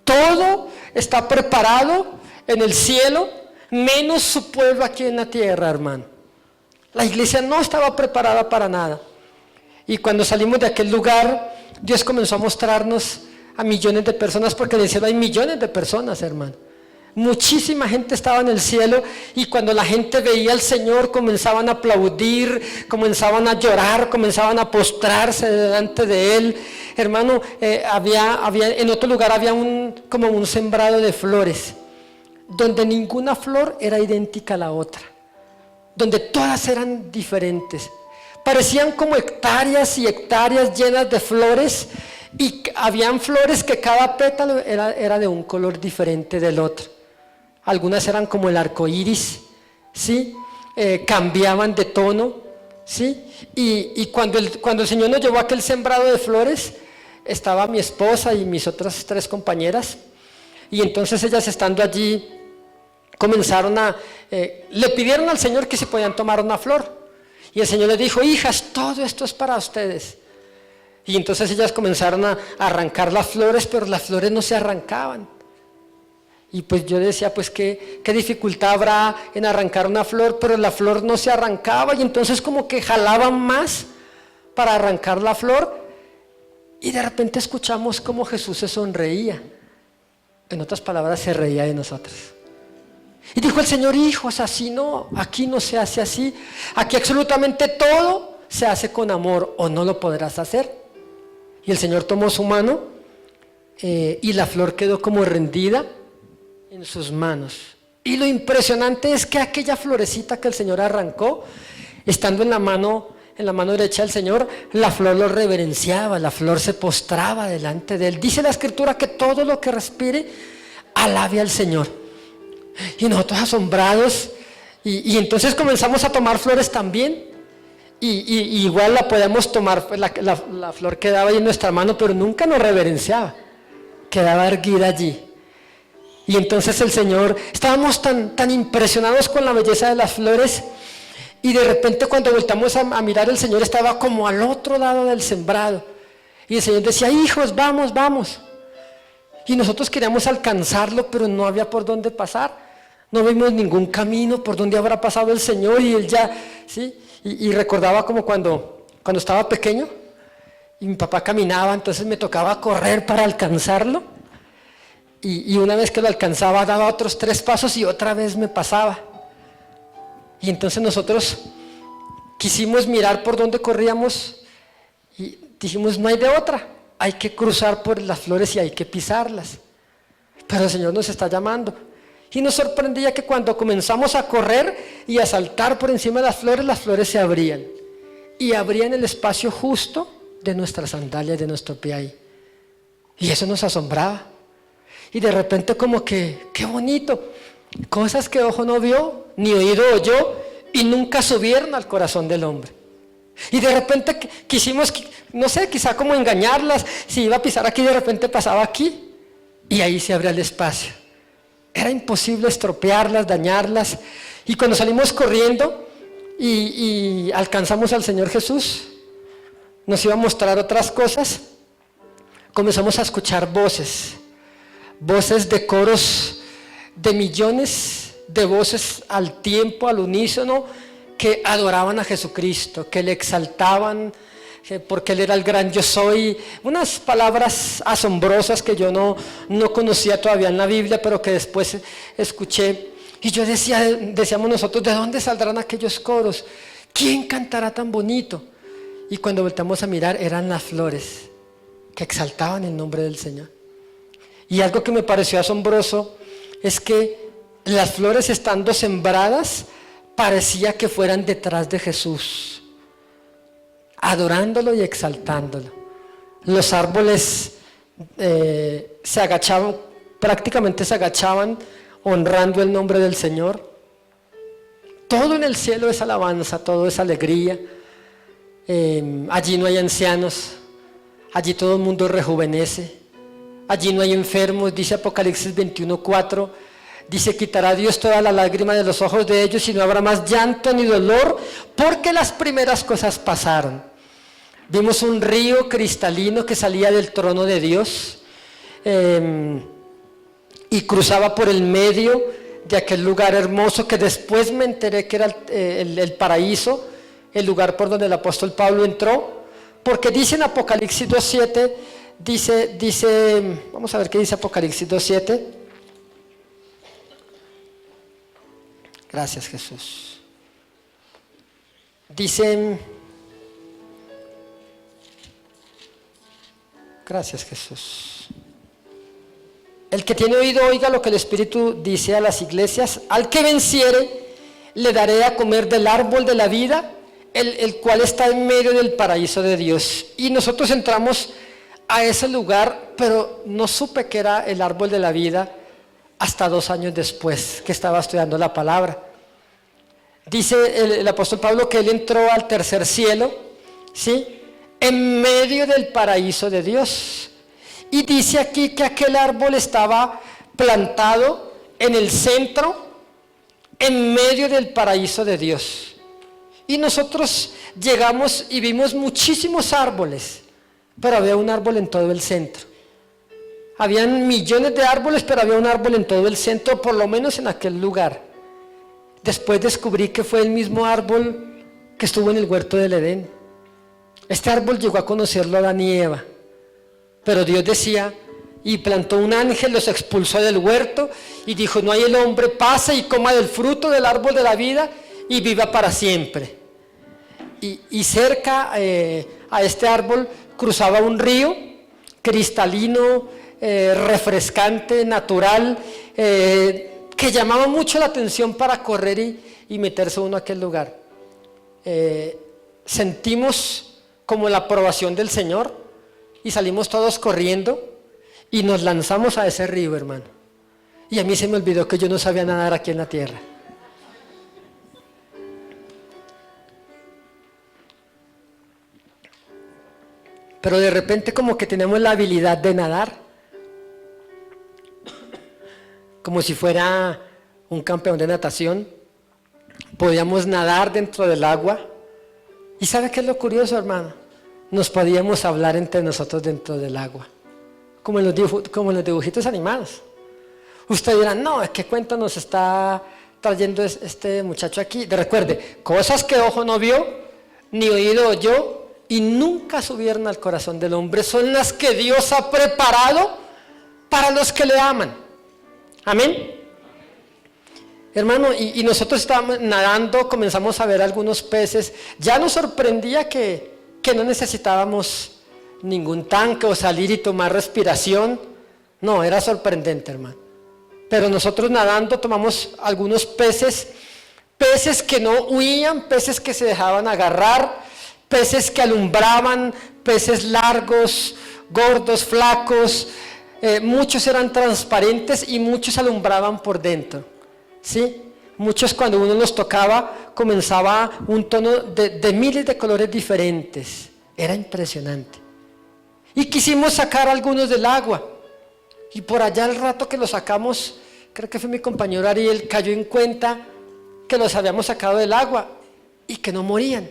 Todo está preparado en el cielo, menos su pueblo aquí en la tierra, hermano. La iglesia no estaba preparada para nada. Y cuando salimos de aquel lugar, Dios comenzó a mostrarnos a millones de personas, porque en el cielo hay millones de personas, hermano. Muchísima gente estaba en el cielo, y cuando la gente veía al Señor comenzaban a aplaudir, comenzaban a llorar, comenzaban a postrarse delante de Él. Hermano, en otro lugar había como un sembrado de flores, donde ninguna flor era idéntica a la otra, donde todas eran diferentes. Parecían como hectáreas y hectáreas llenas de flores, y habían flores que cada pétalo era de un color diferente del otro. Algunas eran como el arco iris, ¿sí? Cambiaban de tono, ¿sí? Y cuando el Señor nos llevó a aquel sembrado de flores, estaba mi esposa y mis otras 3 compañeras, y entonces ellas, estando allí, comenzaron le pidieron al Señor que si podían tomar una flor, y el Señor les dijo: hijas, todo esto es para ustedes. Y entonces ellas comenzaron a arrancar las flores, pero las flores no se arrancaban. Y pues yo decía, pues qué dificultad habrá en arrancar una flor, pero la flor no se arrancaba, y entonces como que jalaban más para arrancar la flor, y de repente escuchamos cómo Jesús se sonreía. En otras palabras, se reía de nosotros. Y dijo el Señor: hijos, así no, aquí no se hace así, aquí absolutamente todo se hace con amor, o no lo podrás hacer. Y el Señor tomó su mano, y la flor quedó como rendida en sus manos. Y lo impresionante es que aquella florecita que el Señor arrancó, estando en la mano derecha del Señor, la flor lo reverenciaba, la flor se postraba delante de Él. Dice la Escritura que todo lo que respire alabe al Señor. Y nosotros asombrados, y entonces comenzamos a tomar flores también, y igual la podíamos tomar, la flor quedaba ahí en nuestra mano, pero nunca nos reverenciaba, quedaba erguida allí. Y entonces el Señor, estábamos tan impresionados con la belleza de las flores, y de repente cuando voltamos a mirar, el Señor estaba como al otro lado del sembrado, y el Señor decía: hijos, vamos, vamos. Y nosotros queríamos alcanzarlo, pero no había por dónde pasar, no vimos ningún camino por donde habrá pasado el Señor, y Él ya, ¿sí? Y recordaba como cuando estaba pequeño, y mi papá caminaba, entonces me tocaba correr para alcanzarlo. Y una vez que lo alcanzaba, daba otros 3 pasos y otra vez me pasaba. Y entonces nosotros quisimos mirar por dónde corríamos, y dijimos: no hay de otra, hay que cruzar por las flores y hay que pisarlas. Pero el Señor nos está llamando. Y nos sorprendía que cuando comenzamos a correr y a saltar por encima de las flores se abrían. Y abrían el espacio justo de nuestras sandalias, de nuestro pie ahí. Y eso nos asombraba. Y de repente como que, qué bonito, cosas que ojo no vio, ni oído oyó, y nunca subieron al corazón del hombre. Y de repente quisimos, no sé, quizá como engañarlas, si iba a pisar aquí, de repente pasaba aquí, y ahí se abría el espacio. Era imposible estropearlas, dañarlas. Y cuando salimos corriendo y alcanzamos al Señor Jesús, nos iba a mostrar otras cosas, comenzamos a escuchar voces de coros, de millones de voces al tiempo, al unísono, que adoraban a Jesucristo, que le exaltaban, porque Él era el gran yo soy. Unas palabras asombrosas que yo no conocía todavía en la Biblia, pero que después escuché. Y yo decíamos nosotros: ¿de dónde saldrán aquellos coros? ¿Quién cantará tan bonito? Y cuando volteamos a mirar, eran las flores que exaltaban el nombre del Señor. Y algo que me pareció asombroso es que las flores, estando sembradas, parecía que fueran detrás de Jesús, adorándolo y exaltándolo. Los árboles se agachaban, prácticamente se agachaban, honrando el nombre del Señor. Todo en el cielo es alabanza, todo es alegría. Allí no hay ancianos, allí todo el mundo rejuvenece, allí no hay enfermos, dice Apocalipsis 21:4, dice, quitará Dios toda la lágrima de los ojos de ellos y no habrá más llanto ni dolor, porque las primeras cosas pasaron. Vimos un río cristalino que salía del trono de Dios y cruzaba por el medio de aquel lugar hermoso que después me enteré que era el paraíso, el lugar por donde el apóstol Pablo entró, porque dice en Apocalipsis 2:7, dice, vamos a ver qué dice Apocalipsis 2:7. Gracias, Jesús. Dice, gracias, Jesús. El que tiene oído, oiga lo que el Espíritu dice a las iglesias. Al que venciere, le daré a comer del árbol de la vida, el cual está en medio del paraíso de Dios. Y nosotros entramos a ese lugar, pero no supe que era el árbol de la vida hasta 2 años después que estaba estudiando la palabra. Dice el apóstol Pablo que él entró al tercer cielo, ¿sí?, en medio del paraíso de Dios. Y dice aquí que aquel árbol estaba plantado en el centro, en medio del paraíso de Dios. Y nosotros llegamos y vimos muchísimos árboles, pero había un árbol en todo el centro. Habían millones de árboles, pero había un árbol en todo el centro, por lo menos en aquel lugar. Después descubrí que fue el mismo árbol que estuvo en el huerto del Edén. Este árbol llegó a conocerlo Adán y Eva, pero Dios decía, y plantó un ángel, los expulsó del huerto y dijo, no hay el hombre, pase y coma del fruto del árbol de la vida y viva para siempre. Y cerca a este árbol cruzaba un río cristalino, refrescante, natural, que llamaba mucho la atención para correr y meterse uno a aquel lugar. Sentimos como la aprobación del Señor y salimos todos corriendo y nos lanzamos a ese río, hermano. Y a mí se me olvidó que yo no sabía nadar aquí en la tierra. Pero de repente como que tenemos la habilidad de nadar, como si fuera un campeón de natación. Podíamos nadar dentro del agua. ¿Y sabe qué es lo curioso, hermano? Nos podíamos hablar entre nosotros dentro del agua, como en los dibujitos animados. Usted dirá, no, ¿qué cuento nos está trayendo este muchacho aquí? Recuerde, cosas que ojo no vio, ni oído oyó, y nunca subieron al corazón del hombre, son las que Dios ha preparado para los que le aman. Amén. Hermano, y nosotros estábamos nadando, comenzamos a ver algunos peces. Ya nos sorprendía que no necesitábamos ningún tanque o salir y tomar respiración. No, era sorprendente, hermano. Pero nosotros nadando tomamos algunos peces que no huían, peces que se dejaban agarrar, peces que alumbraban, peces largos, gordos, flacos. Muchos eran transparentes y muchos alumbraban por dentro. ¿Sí? Muchos, cuando uno los tocaba, comenzaba un tono de miles de colores diferentes. Era impresionante. Y quisimos sacar algunos del agua. Y por allá al rato que los sacamos, creo que fue mi compañero Ariel, cayó en cuenta que los habíamos sacado del agua y que no morían.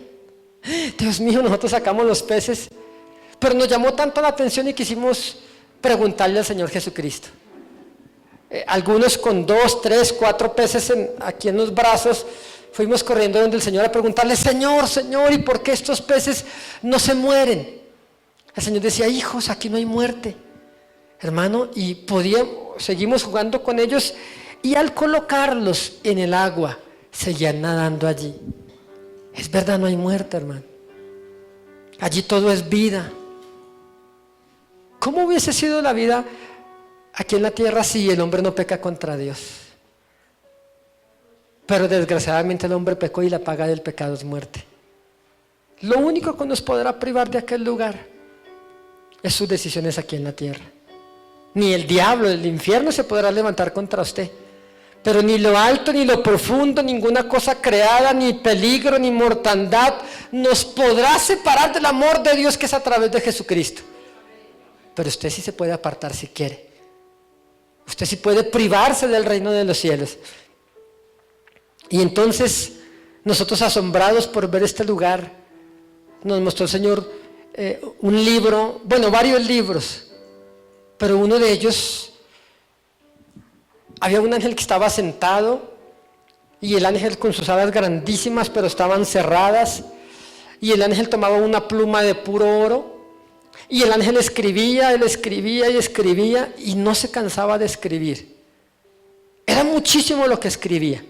Dios mío, nosotros sacamos los peces, pero nos llamó tanto la atención y quisimos preguntarle al Señor Jesucristo. Algunos con 2, 3, 4 peces aquí en los brazos, fuimos corriendo donde el Señor a preguntarle, Señor, ¿y por qué estos peces no se mueren? El Señor decía, hijos, aquí no hay muerte, hermano, y seguimos jugando con ellos, y al colocarlos en el agua, seguían nadando allí. Es verdad, no hay muerte, hermano. Allí todo es vida. ¿Cómo hubiese sido la vida aquí en la tierra si el hombre no peca contra Dios? Pero desgraciadamente el hombre pecó y la paga del pecado es muerte. Lo único que nos podrá privar de aquel lugar es sus decisiones aquí en la tierra. Ni el diablo, el infierno se podrá levantar contra usted, pero ni lo alto, ni lo profundo, ninguna cosa creada, ni peligro, ni mortandad nos podrá separar del amor de Dios que es a través de Jesucristo. pero usted sí se puede apartar si quiere. Usted sí puede privarse del reino de los cielos. Y entonces, nosotros asombrados por ver este lugar, nos mostró el Señor un libro, bueno, varios libros, pero uno de ellos, había un ángel que estaba sentado, y el ángel con sus alas grandísimas, pero estaban cerradas, y el ángel tomaba una pluma de puro oro, y el ángel escribía, él escribía y escribía, y no se cansaba de escribir. Era muchísimo lo que escribía.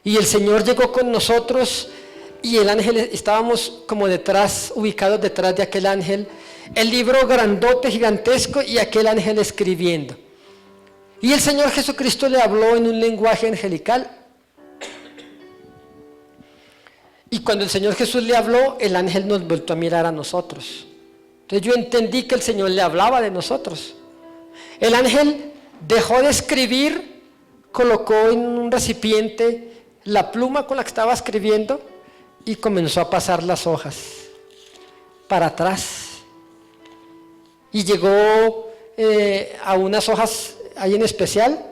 Y el Señor llegó con nosotros, y el ángel, estábamos como detrás, ubicados detrás de aquel ángel, el libro grandote, gigantesco, y aquel ángel escribiendo. Y el Señor Jesucristo le habló en un lenguaje angelical. Y cuando el Señor Jesús le habló, el ángel nos volvió a mirar a nosotros. Entonces yo entendí que el Señor le hablaba de nosotros. El ángel dejó de escribir, colocó en un recipiente la pluma con la que estaba escribiendo y comenzó a pasar las hojas para atrás. Y llegó a unas hojas ahí en especial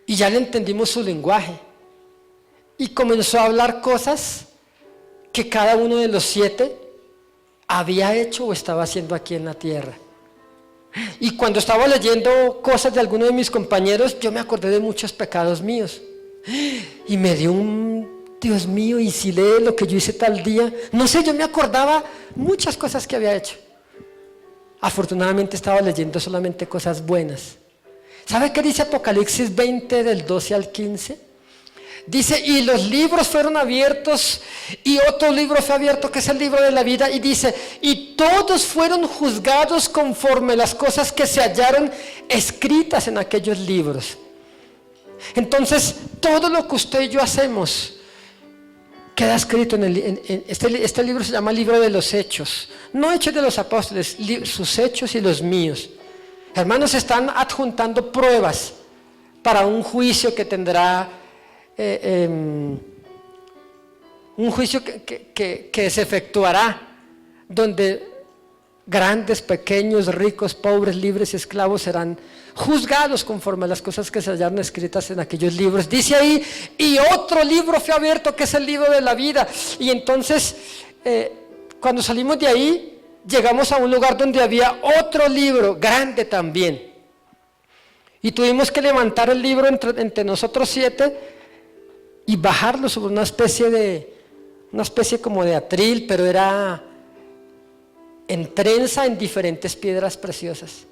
y ya le entendimos su lenguaje. Y comenzó a hablar cosas que cada uno de los 7 había hecho o estaba haciendo aquí en la tierra. Y cuando estaba leyendo cosas de algunos de mis compañeros, yo me acordé de muchos pecados míos. Y me dio Dios mío, y si lee lo que yo hice tal día, no sé, yo me acordaba muchas cosas que había hecho. Afortunadamente estaba leyendo solamente cosas buenas. ¿Sabe qué dice Apocalipsis 20 del 12 al 15? Dice, y los libros fueron abiertos, y otro libro fue abierto, que es el libro de la vida, y dice, y todos fueron juzgados conforme las cosas que se hallaron escritas en aquellos libros. Entonces, todo lo que usted y yo hacemos queda escrito en este libro. Se llama Libro de los Hechos, no Hechos de los Apóstoles, sus hechos y los míos. Hermanos, están adjuntando pruebas para un juicio que tendrá un juicio que se efectuará, donde grandes, pequeños, ricos, pobres, libres y esclavos serán juzgados conforme a las cosas que se hallaron escritas en aquellos libros. Dice ahí, y otro libro fue abierto, que es el libro de la vida. Y entonces, cuando salimos de ahí, llegamos a un lugar donde había otro libro, grande también. Y tuvimos que levantar el libro entre nosotros 7 y bajarlo sobre una especie como de atril, pero era en trenza en diferentes piedras preciosas.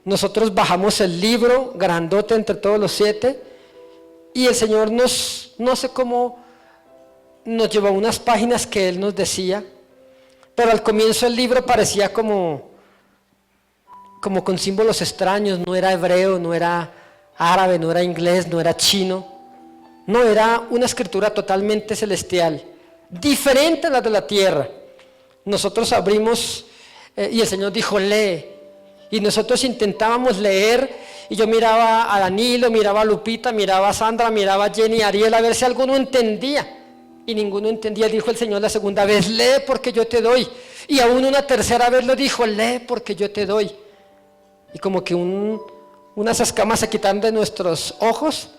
Nosotros bajamos el libro grandote entre todos los 7, y el Señor no sé cómo, nos llevó a unas páginas que Él nos decía, pero al comienzo el libro parecía como con símbolos extraños. No era hebreo, no era árabe, no era inglés, no era chino. No, era una escritura totalmente celestial, diferente a la de la tierra. Nosotros abrimos y el Señor dijo, lee. Y nosotros intentábamos leer, y yo miraba a Danilo, miraba a Lupita, miraba a Sandra, miraba a Jenny, a Ariel, a ver si alguno entendía. Y ninguno entendía. Dijo el Señor la segunda vez, lee porque yo te doy. Y aún una tercera vez lo dijo, lee porque yo te doy. Y como que unas escamas se quitaron de nuestros ojos,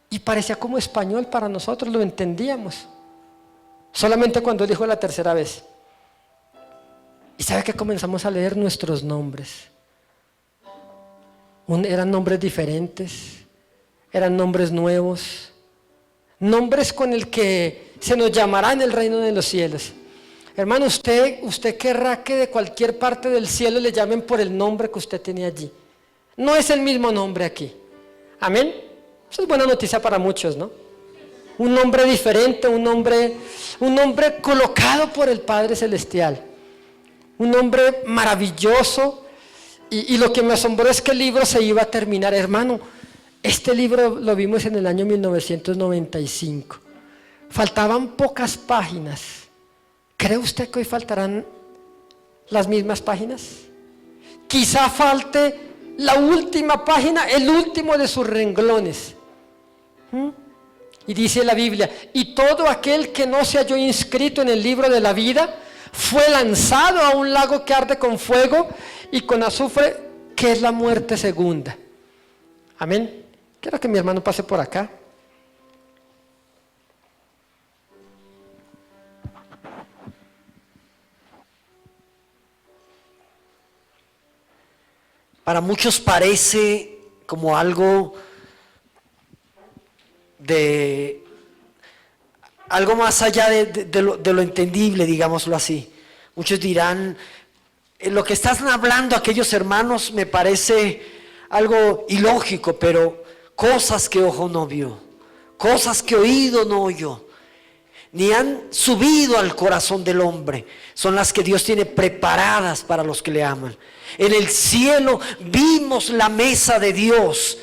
y parecía como español para nosotros, lo entendíamos. Solamente cuando dijo la tercera vez. Y sabe que comenzamos a leer nuestros nombres. Eran nombres diferentes, eran nombres nuevos, nombres con el que se nos llamará en el reino de los cielos. Hermano, usted querrá que de cualquier parte del cielo le llamen por el nombre que usted tiene allí. No es el mismo nombre aquí. Amén. Eso es buena noticia para muchos, ¿no? Un nombre diferente, un nombre colocado por el Padre Celestial. Un nombre maravilloso. Y lo que me asombró es que el libro se iba a terminar. Hermano, este libro lo vimos en el año 1995. Faltaban pocas páginas. ¿Cree usted que hoy faltarán las mismas páginas? Quizá falte la última página, el último de sus renglones. Y dice la Biblia, y todo aquel que no se halló inscrito en el libro de la vida fue lanzado a un lago que arde con fuego y con azufre, que es la muerte segunda. Amén. Quiero que mi hermano pase por acá. Para muchos parece como algo algo más allá de lo entendible, digámoslo así. Muchos dirán, lo que están hablando aquellos hermanos me parece algo ilógico, pero cosas que ojo no vio, cosas que oído no oyó, ni han subido al corazón del hombre, son las que Dios tiene preparadas para los que le aman. En el cielo vimos la mesa de Dios,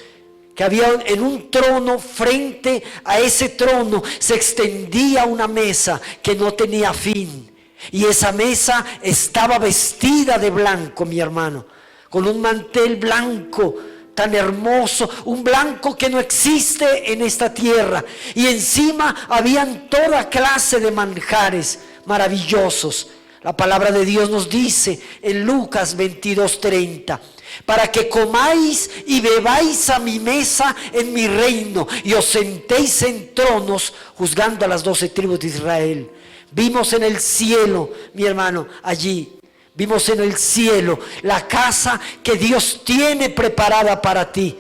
que había en un trono. Frente a ese trono se extendía una mesa que no tenía fin, y esa mesa estaba vestida de blanco, mi hermano, con un mantel blanco tan hermoso, un blanco que no existe en esta tierra, y encima habían toda clase de manjares maravillosos. La palabra de Dios nos dice en Lucas 22:30, para que comáis y bebáis a mi mesa en mi reino, y os sentéis en tronos juzgando a las 12 tribus de Israel. Vimos en el cielo, mi hermano, allí, vimos en el cielo la casa que Dios tiene preparada para ti.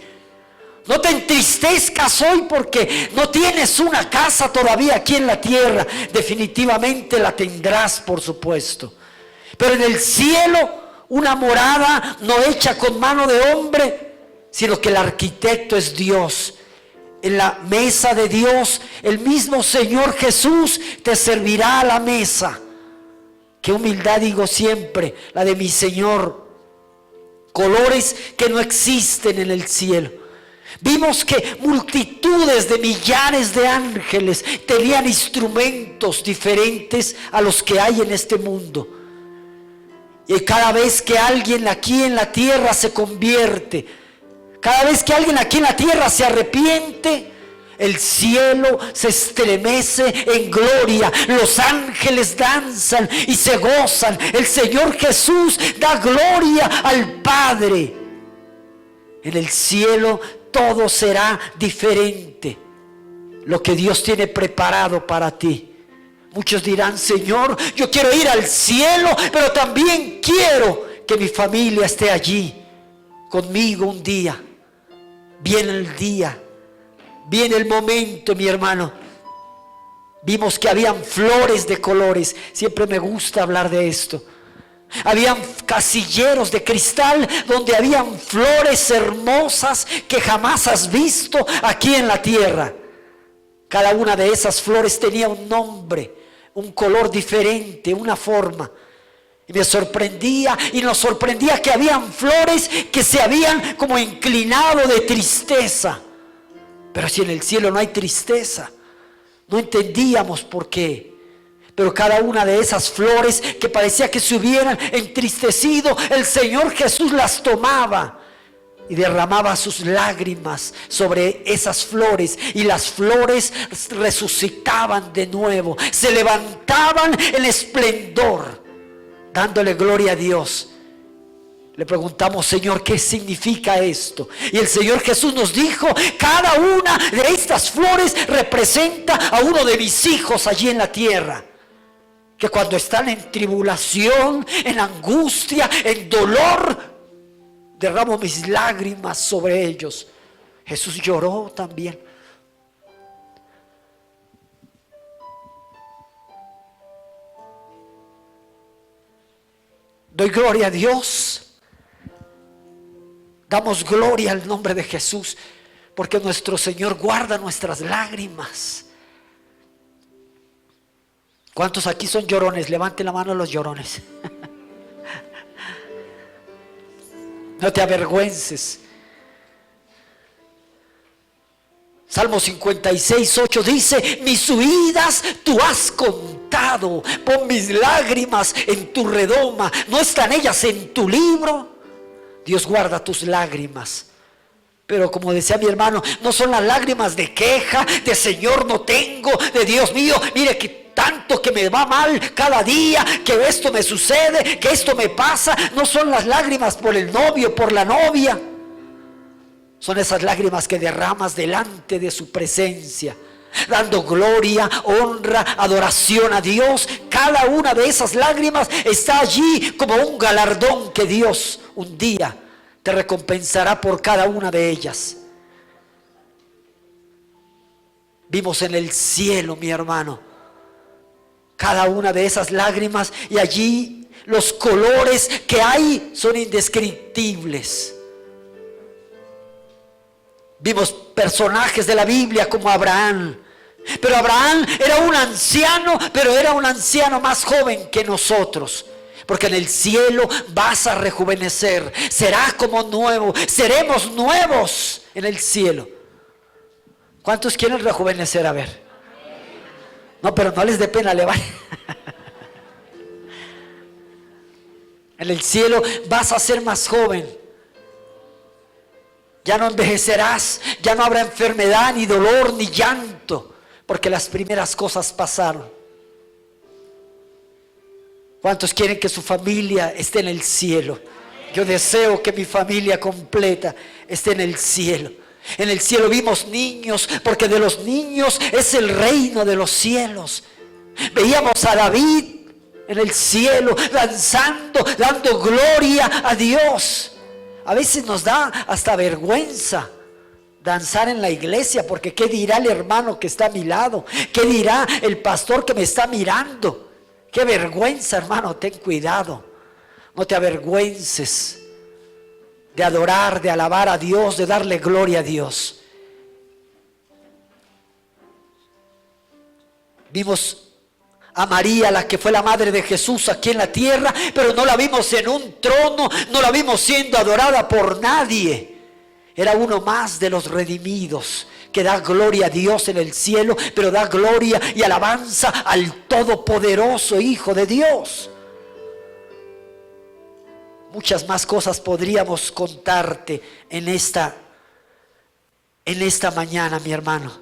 No te entristezcas hoy porque no tienes una casa todavía aquí en la tierra. Definitivamente la tendrás, por supuesto. Pero en el cielo, una morada no hecha con mano de hombre, sino que el arquitecto es Dios. En la mesa de Dios, el mismo Señor Jesús te servirá a la mesa. Qué humildad, digo siempre, la de mi Señor. Colores que no existen en el cielo. Vimos que multitudes de millares de ángeles tenían instrumentos diferentes a los que hay en este mundo. Y cada vez que alguien aquí en la tierra se convierte, cada vez que alguien aquí en la tierra se arrepiente, el cielo se estremece en gloria, los ángeles danzan y se gozan. El Señor Jesús da gloria al Padre. En el cielo todo será diferente. Lo que Dios tiene preparado para ti. Muchos dirán, Señor, yo quiero ir al cielo, pero también quiero que mi familia esté allí conmigo un día. Viene el día, viene el momento, mi hermano. Vimos que habían flores de colores. Siempre me gusta hablar de esto. Habían casilleros de cristal donde habían flores hermosas que jamás has visto aquí en la tierra. Cada una de esas flores tenía un nombre, un color diferente, una forma. Y me sorprendía y nos sorprendía que habían flores que se habían como inclinado de tristeza. Pero si en el cielo no hay tristeza, no entendíamos por qué. Pero cada una de esas flores que parecía que se hubieran entristecido, el Señor Jesús las tomaba y derramaba sus lágrimas sobre esas flores, y las flores resucitaban de nuevo, se levantaban en esplendor, dándole gloria a Dios. Le preguntamos, Señor, ¿qué significa esto? Y el Señor Jesús nos dijo, cada una de estas flores representa a uno de mis hijos allí en la tierra, que cuando están en tribulación, en angustia, en dolor, derramo mis lágrimas sobre ellos. Jesús lloró también. Doy gloria a Dios. Damos gloria al nombre de Jesús, porque nuestro Señor guarda nuestras lágrimas. ¿Cuántos aquí son llorones? Levanten la mano los llorones. No te avergüences. Salmo 56:8 dice, mis huidas tú has contado, pon mis lágrimas en tu redoma, ¿no están ellas en tu libro? Dios guarda tus lágrimas. Pero como decía mi hermano, no son las lágrimas de queja, de Señor no tengo, de Dios mío, mire que tanto que me va mal cada día, que esto me sucede, que esto me pasa. No son las lágrimas por el novio, por la novia. Son esas lágrimas que derramas delante de su presencia, dando gloria, honra, adoración a Dios. Cada una de esas lágrimas está allí como un galardón que Dios un día te recompensará por cada una de ellas. Vimos en el cielo, mi hermano, cada una de esas lágrimas, y allí los colores que hay son indescriptibles. Vimos personajes de la Biblia como Abraham. Pero Abraham era un anciano, pero era un anciano más joven que nosotros. Porque en el cielo vas a rejuvenecer. Serás como nuevo. Seremos nuevos en el cielo. ¿Cuántos quieren rejuvenecer? A ver. No, pero no les dé pena, le vale. En el cielo vas a ser más joven. Ya no envejecerás, ya no habrá enfermedad, ni dolor, ni llanto, porque las primeras cosas pasaron. ¿Cuántos quieren que su familia esté en el cielo? Yo deseo que mi familia completa esté en el cielo. En el cielo vimos niños, porque de los niños es el reino de los cielos. Veíamos a David en el cielo, danzando, dando gloria a Dios. A veces nos da hasta vergüenza danzar en la iglesia, porque ¿qué dirá el hermano que está a mi lado? ¿Qué dirá el pastor que me está mirando? Qué vergüenza, hermano, ten cuidado. No te avergüences de adorar, de alabar a Dios, de darle gloria a Dios. Vimos a María, la que fue la madre de Jesús aquí en la tierra, pero no la vimos en un trono, no la vimos siendo adorada por nadie. Era uno más de los redimidos que da gloria a Dios en el cielo, pero da gloria y alabanza al todopoderoso Hijo de Dios. Muchas más cosas podríamos contarte en esta mañana, mi hermano.